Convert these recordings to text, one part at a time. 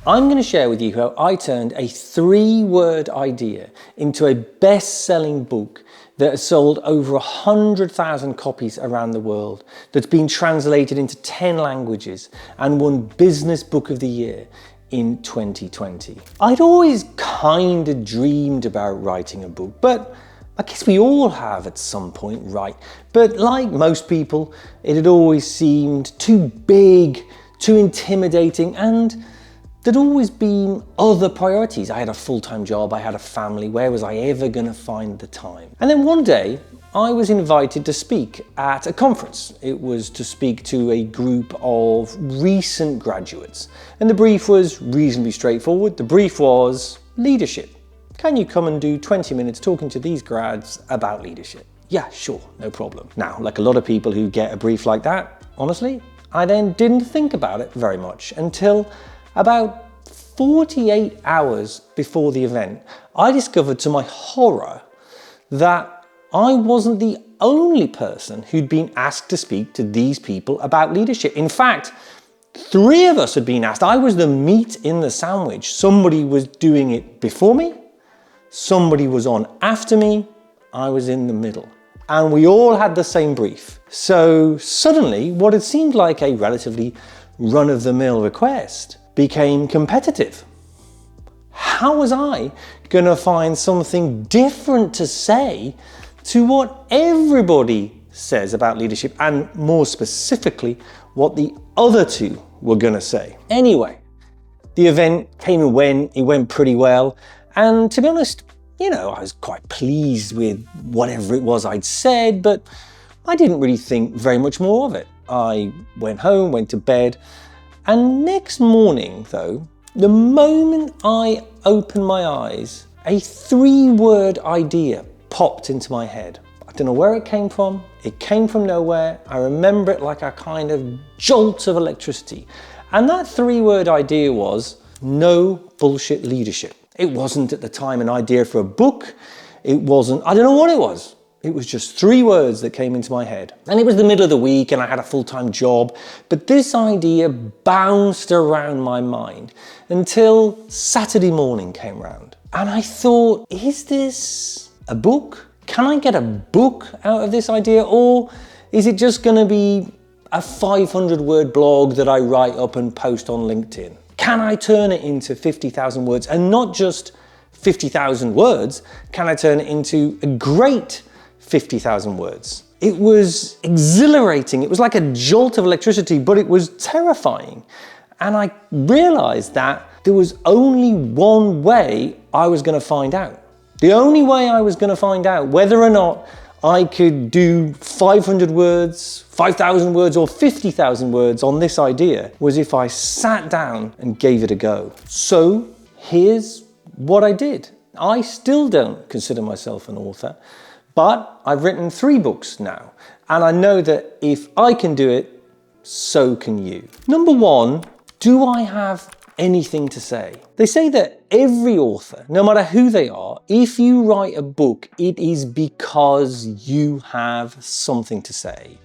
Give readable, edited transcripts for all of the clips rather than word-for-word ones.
I'm going to share with you how I turned a 3-word idea into a best-selling book that has sold over 100,000 copies around the world, that's been translated into 10 languages and won Business Book of the Year in 2020. I'd always kind of dreamed about writing a book, but I guess we all have at some point, right? But like most people, it had always seemed too big, too intimidating, and there'd always been other priorities. I had a full-time job, I had a family, where was I ever gonna find the time? And then one day, I was invited to speak at a conference. It was to speak to a group of recent graduates. And the brief was reasonably straightforward. The brief was leadership. Can you come and do 20 minutes talking to these grads about leadership? Yeah, sure, no problem. Now, like a lot of people who get a brief like that, honestly, I then didn't think about it very much until about 48 hours before the event, I discovered to my horror that I wasn't the only person who'd been asked to speak to these people about leadership. In fact, 3 of us had been asked. I was the meat in the sandwich. Somebody was doing it before me, somebody was on after me, I was in the middle. And we all had the same brief. So suddenly, what had seemed like a relatively run-of-the-mill request became competitive. How was I going to find something different to say to what everybody says about leadership, and more specifically, what the other 2 were going to say? Anyway, the event came and went, it went pretty well, and to be honest, I was quite pleased with whatever it was I'd said, but I didn't really think very much more of it. I went home, went to bed, and next morning, though, the moment I opened my eyes, a 3-word idea popped into my head. I don't know where it came from. It came from nowhere. I remember it like a kind of jolt of electricity. And that 3-word idea was no bullshit leadership. It wasn't at the time an idea for a book. It wasn't, I don't know what it was. It was just 3 words that came into my head. And it was the middle of the week and I had a full-time job, but this idea bounced around my mind until Saturday morning came round. And I thought, is this a book? Can I get a book out of this idea? Or is it just gonna be a 500-word blog that I write up and post on LinkedIn? Can I turn it into 50,000 words? And not just 50,000 words, can I turn it into a great 50,000 words? It was exhilarating. It was like a jolt of electricity, but it was terrifying. And I realized that there was only one way I was going to find out. The only way I was going to find out whether or not I could do 500 words, 5,000 words, or 50,000 words on this idea was if I sat down and gave it a go. So here's what I did. I still don't consider myself an author, but I've written 3 books now, and I know that if I can do it, so can you. Number 1, do I have anything to say? They say that every author, no matter who they are, if you write a book, it is because you have something to say.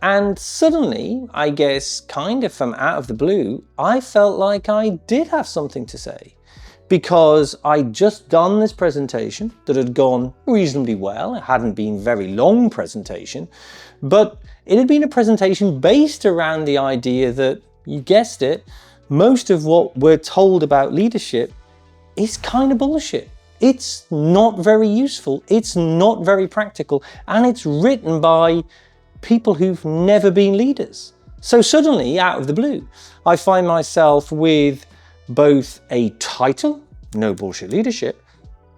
And suddenly, I guess kind of from out of the blue, I felt like I did have something to say. Because I'd just done this presentation that had gone reasonably well. It hadn't been a very long presentation, but it had been a presentation based around the idea that, you guessed it, most of what we're told about leadership is kind of bullshit. It's not very useful, it's not very practical, and it's written by people who've never been leaders. So suddenly, out of the blue, I find myself with both a title, No Bullshit Leadership,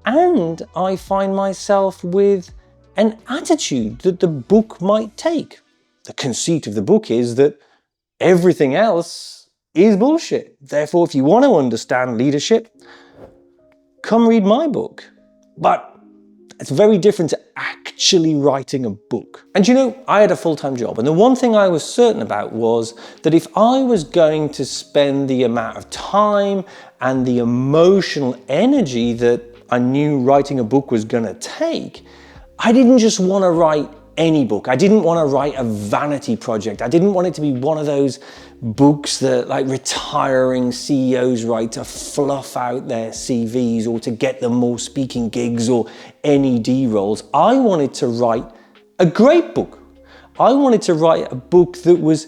and I find myself with an attitude that the book might take. The conceit of the book is that everything else is bullshit. Therefore, if you want to understand leadership, come read my book. But it's very different to actually writing a book. And I had a full-time job, and the one thing I was certain about was that if I was going to spend the amount of time and the emotional energy that I knew writing a book was going to take, I didn't just want to write any book. I didn't want to write a vanity project. I didn't want it to be one of those books that like retiring CEOs write to fluff out their CVs or to get them more speaking gigs or NED roles. I wanted to write a great book. I wanted to write a book that was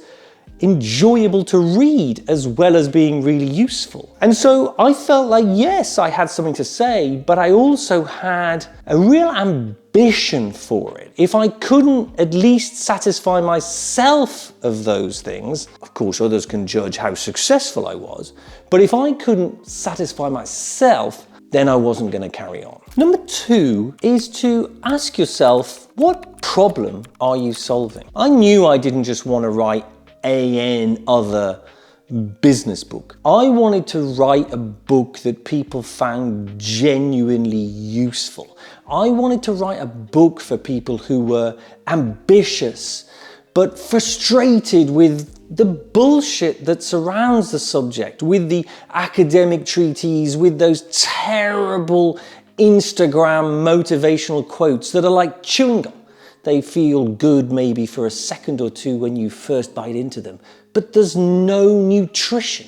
enjoyable to read as well as being really useful. And so I felt like, yes, I had something to say, but I also had a real ambition for it. If I couldn't at least satisfy myself of those things, of course others can judge how successful I was, but if I couldn't satisfy myself, then I wasn't going to carry on. Number 2 is to ask yourself, what problem are you solving? I knew I didn't just want to write other business book. I wanted to write a book that people found genuinely useful. I wanted to write a book for people who were ambitious but frustrated with the bullshit that surrounds the subject, with the academic treatise, with those terrible Instagram motivational quotes that are like chewing gum. They feel good maybe for a second or two when you first bite into them, but there's no nutrition.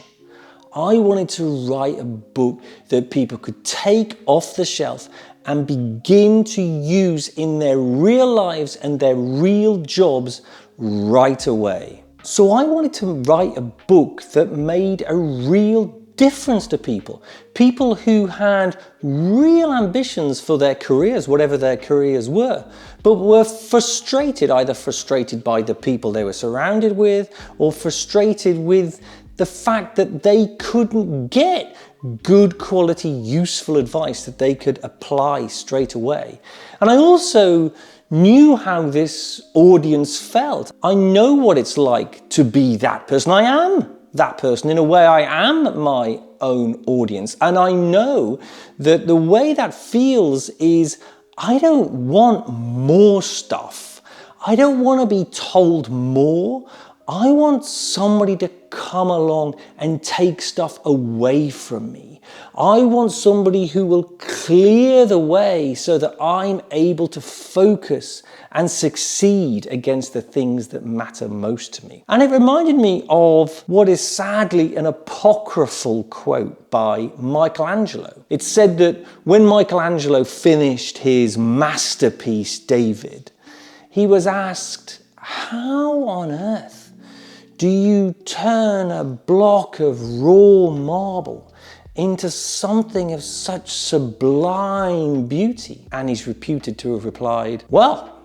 I wanted to write a book that people could take off the shelf and begin to use in their real lives and their real jobs right away. So I wanted to write a book that made a real difference to people. People who had real ambitions for their careers, whatever their careers were, but were frustrated, either frustrated by the people they were surrounded with or frustrated with the fact that they couldn't get good quality, useful advice that they could apply straight away. And I also knew how this audience felt. I know what it's like to be that person. I am that person. In a way, I am my own audience. And I know that the way that feels is I don't want more stuff. I don't want to be told more. I want somebody to come along and take stuff away from me. I want somebody who will clear the way so that I'm able to focus and succeed against the things that matter most to me. And it reminded me of what is sadly an apocryphal quote by Michelangelo. It said that when Michelangelo finished his masterpiece, David, he was asked, how on earth do you turn a block of raw marble into something of such sublime beauty? And he's reputed to have replied, well,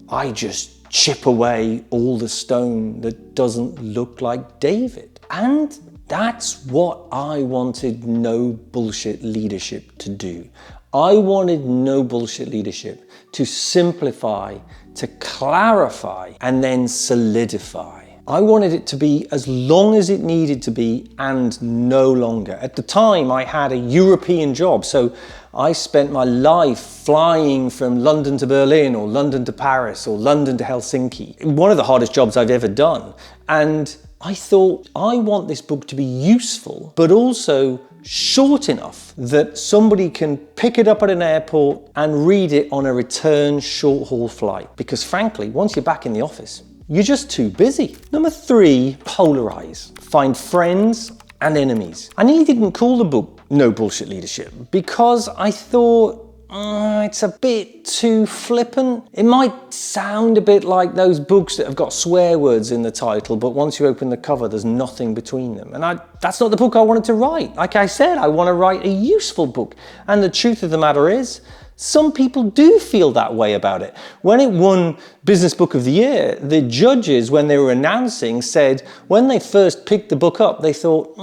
I just chip away all the stone that doesn't look like David. And that's what I wanted No Bullshit Leadership to do. I wanted No Bullshit Leadership to simplify, to clarify, and then solidify. I wanted it to be as long as it needed to be and no longer. At the time, I had a European job, so I spent my life flying from London to Berlin or London to Paris or London to Helsinki. One of the hardest jobs I've ever done. And I thought, I want this book to be useful, but also short enough that somebody can pick it up at an airport and read it on a return short-haul flight. Because frankly, once you're back in the office, you're just too busy. Number 3, polarize. Find friends and enemies. I nearly didn't call the book No Bullshit Leadership because I thought it's a bit too flippant. It might sound a bit like those books that have got swear words in the title, but once you open the cover, there's nothing between them. And that's not the book I wanted to write. Like I said, I want to write a useful book. And the truth of the matter is, some people do feel that way about it. When it won Business Book of the Year, the judges, when they were announcing, said when they first picked the book up, they thought,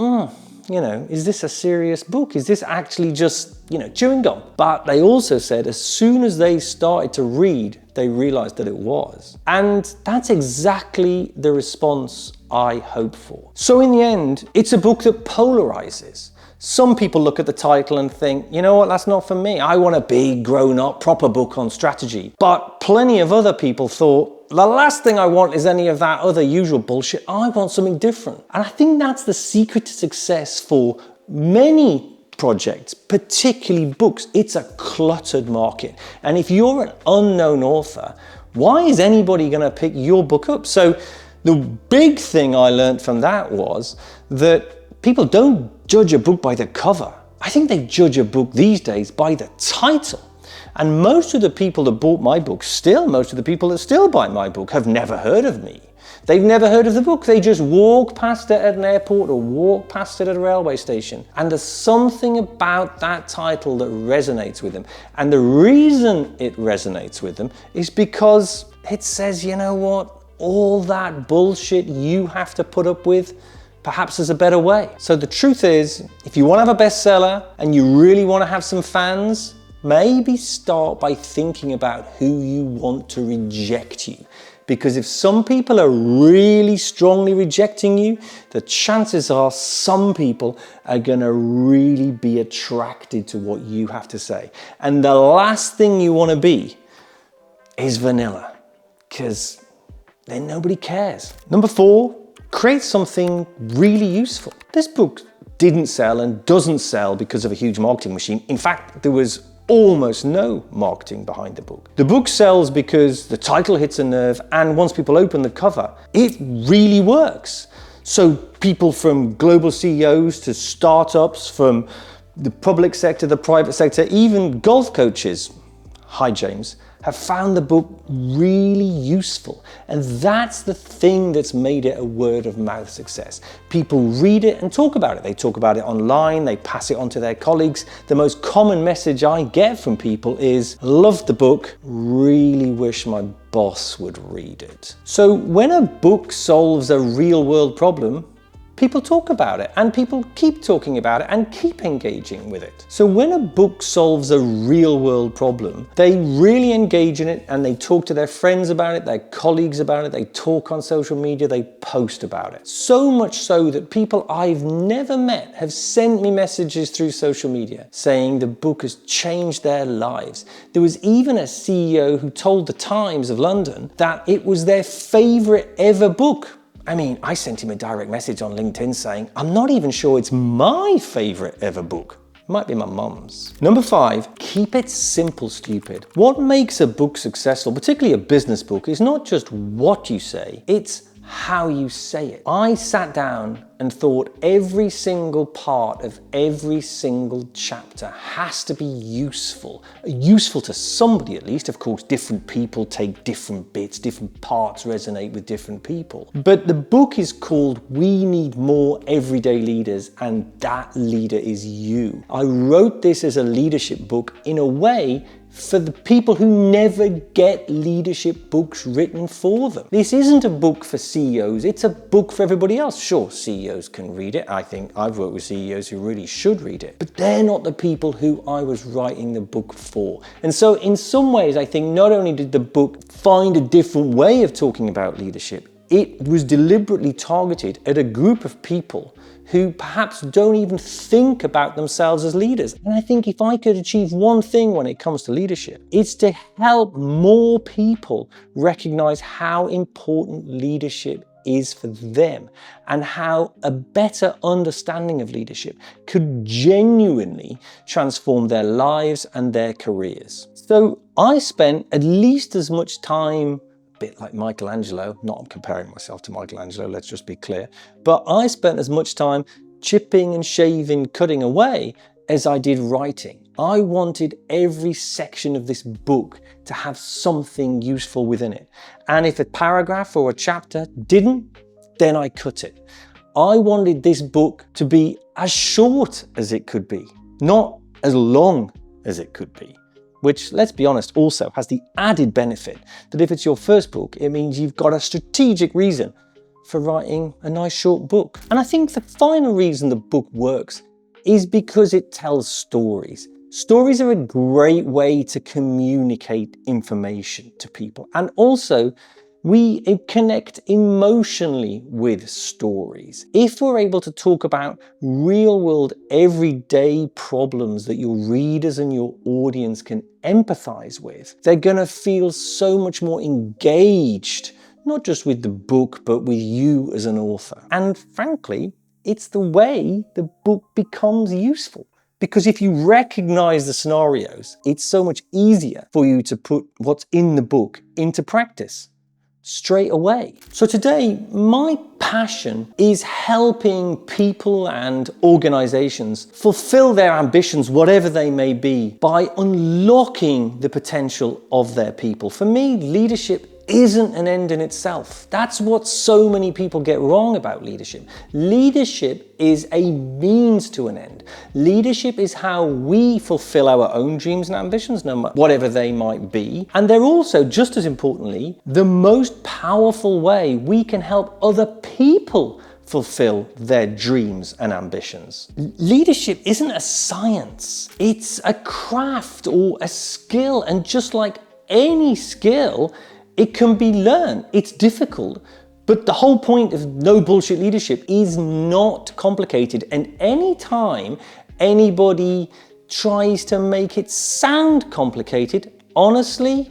is this a serious book? Is this actually just, chewing gum? But they also said as soon as they started to read, they realized that it was. And that's exactly the response I hope for. So in the end, it's a book that polarizes. Some people look at the title and think, you know what, that's not for me. I want a big, grown-up, proper book on strategy. But plenty of other people thought, the last thing I want is any of that other usual bullshit. I want something different. And I think that's the secret to success for many projects, particularly books. It's a cluttered market. And if you're an unknown author, Why is anybody going to pick your book up? So the big thing I learned from that was that people don't judge a book by the cover. I think they judge a book these days by the title. And most of the people that bought my book most of the people that still buy my book have never heard of me. They've never heard of the book. They just walk past it at an airport or walk past it at a railway station. And there's something about that title that resonates with them. And the reason it resonates with them is because it says, you know what, all that bullshit you have to put up with, perhaps there's a better way. So the truth is, if you want to have a bestseller and you really want to have some fans, maybe start by thinking about who you want to reject you. Because if some people are really strongly rejecting you, the chances are some people are going to really be attracted to what you have to say. And the last thing you want to be is vanilla, because then nobody cares. Number 4, create something really useful. This book didn't sell and doesn't sell because of a huge marketing machine. In fact, there was almost no marketing behind the book. The book sells because the title hits a nerve, and once people open the cover, it really works. So people from global CEOs to startups, from the public sector, the private sector, even golf coaches, hi James, have found the book really useful. And that's the thing that's made it a word of mouth success. People read it and talk about it. They talk about it online, they pass it on to their colleagues. The most common message I get from people is, love the book, really wish my boss would read it. So when a book solves a real world problem, people talk about it, and people keep talking about it and keep engaging with it. So when a book solves a real world problem, they really engage in it, and they talk to their friends about it, their colleagues about it, they talk on social media, they post about it. So much so that people I've never met have sent me messages through social media saying the book has changed their lives. There was even a CEO who told the Times of London that it was their favorite ever book. I mean, I sent him a direct message on LinkedIn saying, I'm not even sure it's my favorite ever book. Might be my mum's. Number 5, keep it simple, stupid. What makes a book successful, particularly a business book, is not just what you say, it's how you say it. I sat down and thought every single part of every single chapter has to be useful. Useful to somebody at least. Of course, different people take different bits, different parts resonate with different people. But the book is called We Need More Everyday Leaders, and that leader is you. I wrote this as a leadership book in a way for the people who never get leadership books written for them. This isn't a book for CEOs, it's a book for everybody else. Sure, CEOs can read it. I think I've worked with CEOs who really should read it, but they're not the people who I was writing the book for. And so in some ways, I think not only did the book find a different way of talking about leadership, it was deliberately targeted at a group of people who perhaps don't even think about themselves as leaders. And I think if I could achieve one thing when it comes to leadership, it's to help more people recognize how important leadership is for them, and how a better understanding of leadership could genuinely transform their lives and their careers. So I spent at least as much time, bit like Michelangelo, not comparing myself to Michelangelo, let's just be clear, but I spent as much time chipping and shaving, cutting away as I did writing. I wanted every section of this book to have something useful within it. And if a paragraph or a chapter didn't, then I cut it. I wanted this book to be as short as it could be, not as long as it could be. Which, let's be honest, also has the added benefit that if it's your first book, it means you've got a strategic reason for writing a nice short book. And I think the final reason the book works is because it tells stories. Stories are a great way to communicate information to people. And also, we connect emotionally with stories. If we're able to talk about real world, everyday problems that your readers and your audience can empathize with, they're gonna feel so much more engaged, not just with the book, but with you as an author. And frankly, it's the way the book becomes useful, Because if you recognize the scenarios, it's so much easier for you to put what's in the book into practice straight away. So today, my passion is helping people and organizations fulfill their ambitions, whatever they may be, by unlocking the potential of their people. For me, leadership isn't an end in itself. That's what so many people get wrong about leadership. Leadership is a means to an end. Leadership is how we fulfill our own dreams and ambitions, no matter whatever they might be. And they're also, just as importantly, the most powerful way we can help other people fulfill their dreams and ambitions. Leadership isn't a science. It's a craft or a skill. And just like any skill, it can be learned. It's difficult, but the whole point of no bullshit leadership is not complicated. And anytime anybody tries to make it sound complicated, honestly,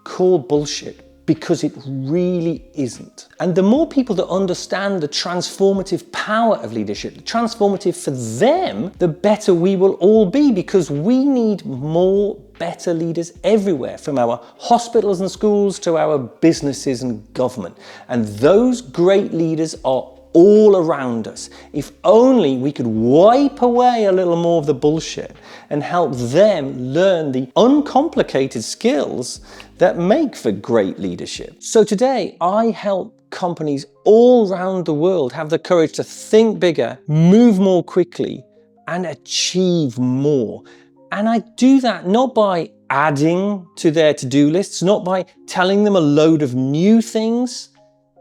call bullshit, because it really isn't. And the more people that understand the transformative power of leadership, the transformative for them, the better we will all be, because we need more better leaders everywhere, from our hospitals and schools to our businesses and government. And those great leaders are all around us. If only we could wipe away a little more of the bullshit and help them learn the uncomplicated skills that make for great leadership. So today, I help companies all around the world have the courage to think bigger, move more quickly, and achieve more. And I do that not by adding to their to-do lists, not by telling them a load of new things.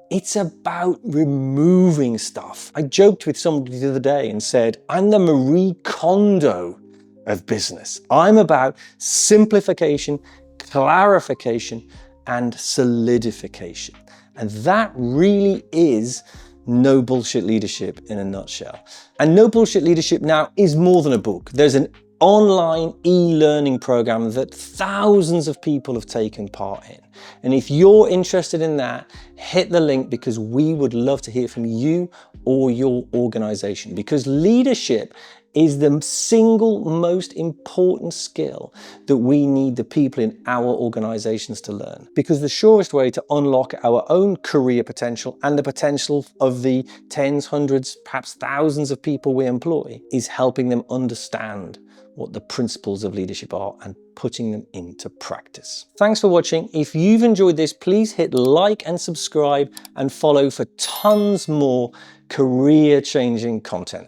It's about removing stuff. I joked with somebody the other day and said, I'm the Marie Kondo of business. I'm about simplification, clarification, and solidification. And that really is no bullshit leadership in a nutshell. And no bullshit leadership now is more than a book. There's an online e-learning program that thousands of people have taken part in. And if you're interested in that, hit the link, because we would love to hear from you or your organization, because leadership is the single most important skill that we need the people in our organizations to learn. Because the surest way to unlock our own career potential and the potential of the tens, hundreds, perhaps thousands of people we employ is helping them understand what the principles of leadership are and putting them into practice. Thanks for watching. If you've enjoyed this, please hit like and subscribe and follow for tons more career-changing content.